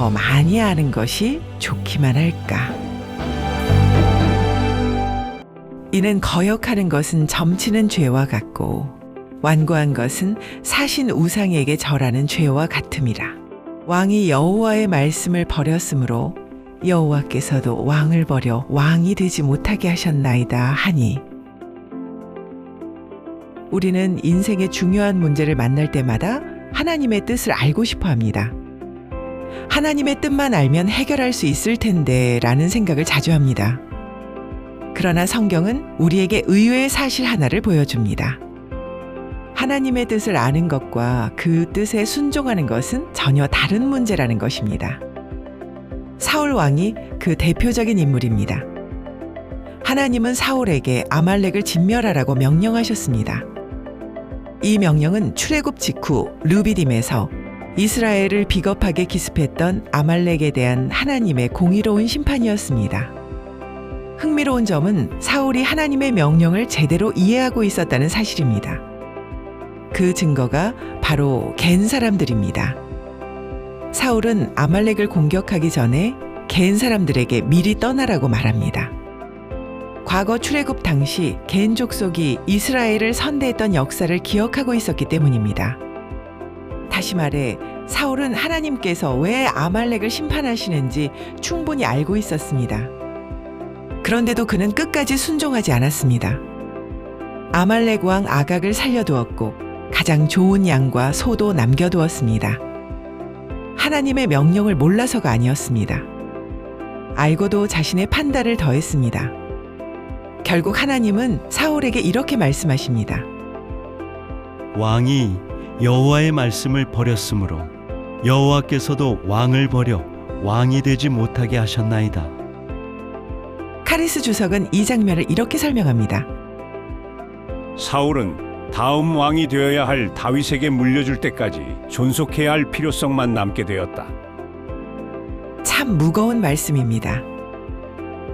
더 많이 아는 것이 좋기만 할까? 이는 거역하는 것은 점치는 죄와 같고 완고한 것은 사신 우상에게 절하는 죄와 같음이라. 왕이 여호와의 말씀을 버렸으므로 여호와께서도 왕을 버려 왕이 되지 못하게 하셨나이다 하니, 우리는 인생의 중요한 문제를 만날 때마다 하나님의 뜻을 알고 싶어 합니다. 하나님의 뜻만 알면 해결할 수 있을 텐데 라는 생각을 자주 합니다. 그러나 성경은 우리에게 의외의 사실 하나를 보여줍니다. 하나님의 뜻을 아는 것과 그 뜻에 순종하는 것은 전혀 다른 문제라는 것입니다. 사울 왕이 그 대표적인 인물입니다. 하나님은 사울에게 아말렉을 진멸하라고 명령하셨습니다. 이 명령은 출애굽 직후 르비딤에서 이스라엘을 비겁하게 기습했던 아말렉에 대한 하나님의 공의로운 심판이었습니다. 흥미로운 점은 사울이 하나님의 명령을 제대로 이해하고 있었다는 사실입니다. 그 증거가 바로 겐 사람들입니다. 사울은 아말렉을 공격하기 전에 겐 사람들에게 미리 떠나라고 말합니다. 과거 출애굽 당시 겐 족속이 이스라엘을 선대했던 역사를 기억하고 있었기 때문입니다. 다시 말해 사울은 하나님께서 왜 아말렉을 심판하시는지 충분히 알고 있었습니다. 그런데도 그는 끝까지 순종하지 않았습니다. 아말렉 왕 아각을 살려두었고 가장 좋은 양과 소도 남겨두었습니다. 하나님의 명령을 몰라서가 아니었습니다. 알고도 자신의 판단을 더했습니다. 결국 하나님은 사울에게 이렇게 말씀하십니다. 왕이 여호와의 말씀을 버렸으므로 여호와께서도 왕을 버려 왕이 되지 못하게 하셨나이다. 카리스 주석은 이 장면을 이렇게 설명합니다. 사울은 다음 왕이 되어야 할 다윗에게 물려줄 때까지 존속해야 할 필요성만 남게 되었다. 참 무거운 말씀입니다.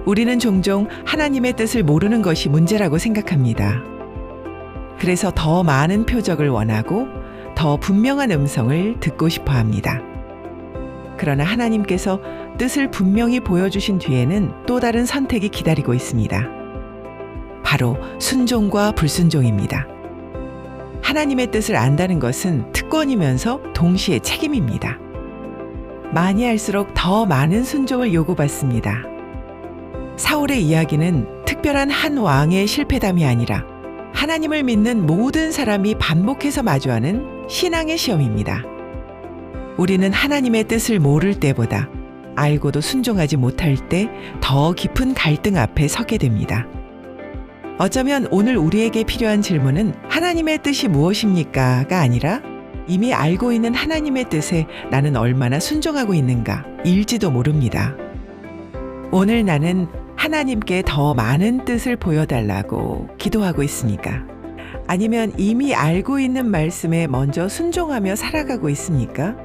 우리는 종종 하나님의 뜻을 모르는 것이 문제라고 생각합니다. 그래서 더 많은 표적을 원하고 더 분명한 음성을 듣고 싶어 합니다. 그러나 하나님께서 뜻을 분명히 보여주신 뒤에는 또 다른 선택이 기다리고 있습니다. 바로 순종과 불순종입니다. 하나님의 뜻을 안다는 것은 특권이면서 동시에 책임입니다. 많이 할수록 더 많은 순종을 요구받습니다. 사울의 이야기는 특별한 한 왕의 실패담이 아니라 하나님을 믿는 모든 사람이 반복해서 마주하는 신앙의 시험입니다. 우리는 하나님의 뜻을 모를 때보다 알고도 순종하지 못할 때 더 깊은 갈등 앞에 서게 됩니다. 어쩌면 오늘 우리에게 필요한 질문은 하나님의 뜻이 무엇입니까?가 아니라 이미 알고 있는 하나님의 뜻에 나는 얼마나 순종하고 있는가 일지도 모릅니다. 오늘 나는 하나님께 더 많은 뜻을 보여달라고 기도하고 있습니까? 아니면 이미 알고 있는 말씀에 먼저 순종하며 살아가고 있습니까?